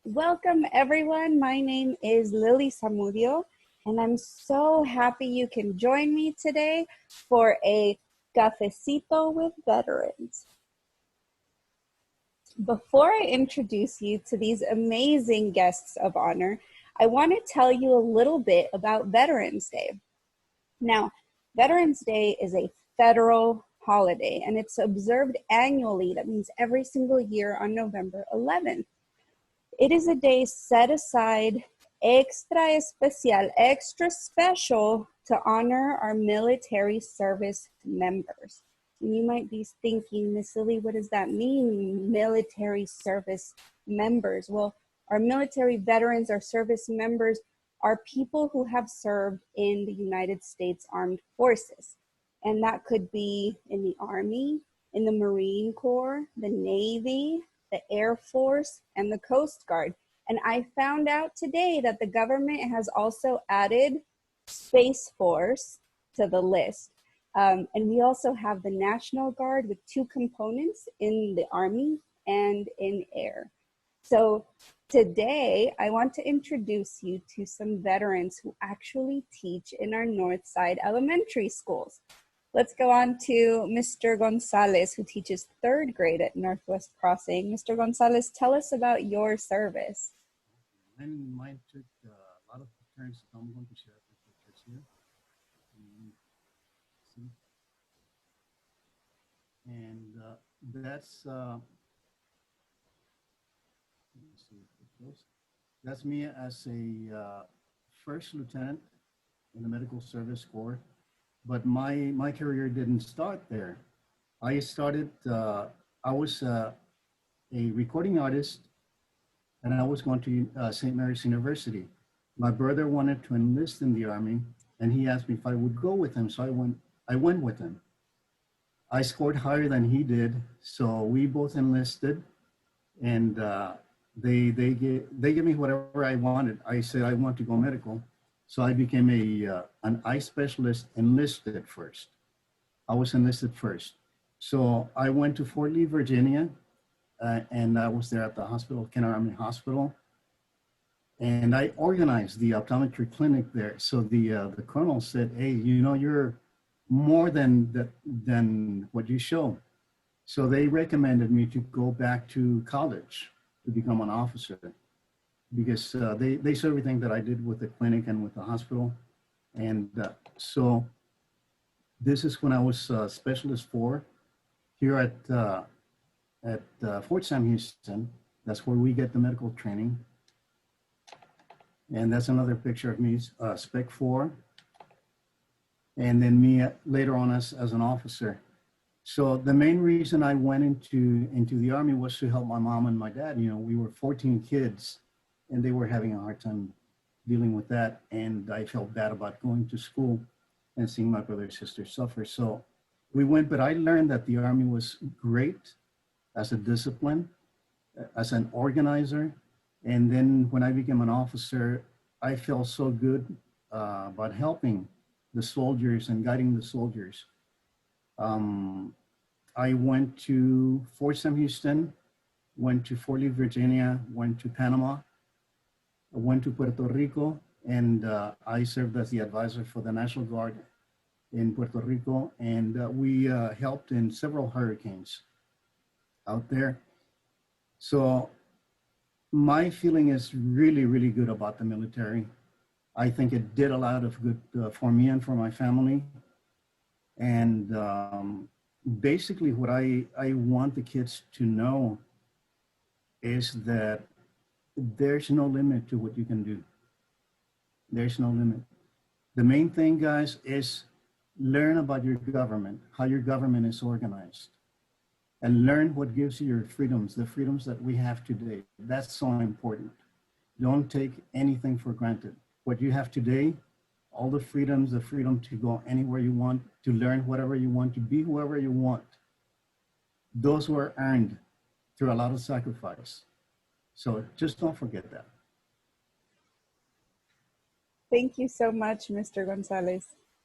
Welcome everyone. My name is Lily Samudio, and I'm so happy you can join me today for a Cafecito with Veterans. Before I introduce you to these amazing guests of honor, I want to tell you a little bit about Veterans Day. Now, Veterans Day is a federal holiday, and it's observed annually. That means every single year on November 11th. It is a day set aside extra especial, extra special to honor our military service members. And you might be thinking, Miss Lily, what does that mean, military service members? Well, our military veterans, our service members, are people who have served in the United States Armed Forces. And that could be in the Army, in the Marine Corps, the Navy, the Air Force, and the Coast Guard. And I found out today that the government has also added Space Force to the list. And we also have the National Guard with two components in the Army and in Air. So today, I want to introduce you to some veterans who actually teach in our Northside elementary schools. Let's go on to Mr. Gonzalez, who teaches 3rd grade at Northwest Crossing. Mr. Gonzalez, tell us about your service. Mine took a lot of turns, so I'm going to share the pictures here. And that's me as a first lieutenant in the Medical Service Corps. But my career didn't start there. I started, I was a recording artist, and I was going to St. Mary's University. My brother wanted to enlist in the Army, and he asked me if I would go with him, so I went with him. I scored higher than he did, so we both enlisted, and they gave me whatever I wanted. I said I want to go medical. So I became an eye specialist enlisted first. I was enlisted first. So I went to Fort Lee, Virginia, and I was there at the hospital, Kenner Army Hospital. And I organized the optometry clinic there. So the colonel said, hey, you know, you're more than what you show. So they recommended me to go back to college to become an officer, because they saw everything that I did with the clinic and with the hospital. And so this is when I was specialist 4 here at Fort Sam Houston. That's where we get the medical training. And that's another picture of me, Spec 4. And then me later on as an officer. So the main reason I went into the Army was to help my mom and my dad. You know, we were 14 kids, and they were having a hard time dealing with that. And I felt bad about going to school and seeing my brother and sister suffer. So we went, but I learned that the Army was great as a discipline, as an organizer. And then when I became an officer, I felt so good about helping the soldiers and guiding the soldiers. I went to Fort Sam Houston, went to Fort Lee, Virginia, went to Panama, I went to Puerto Rico, and I served as the advisor for the National Guard in Puerto Rico, and we helped in several hurricanes out there. So my feeling is really, really good about the military. I think it did a lot of good for me and for my family. And basically what I want the kids to know is that there's no limit to what you can do. There's no limit. The main thing, guys, is learn about your government, how your government is organized, and learn what gives you your freedoms, the freedoms that we have today. That's so important. Don't take anything for granted. What you have today, all the freedoms, the freedom to go anywhere you want, to learn whatever you want, to be whoever you want, those were earned through a lot of sacrifice. So just don't forget that. Thank you so much, Mr. Gonzalez.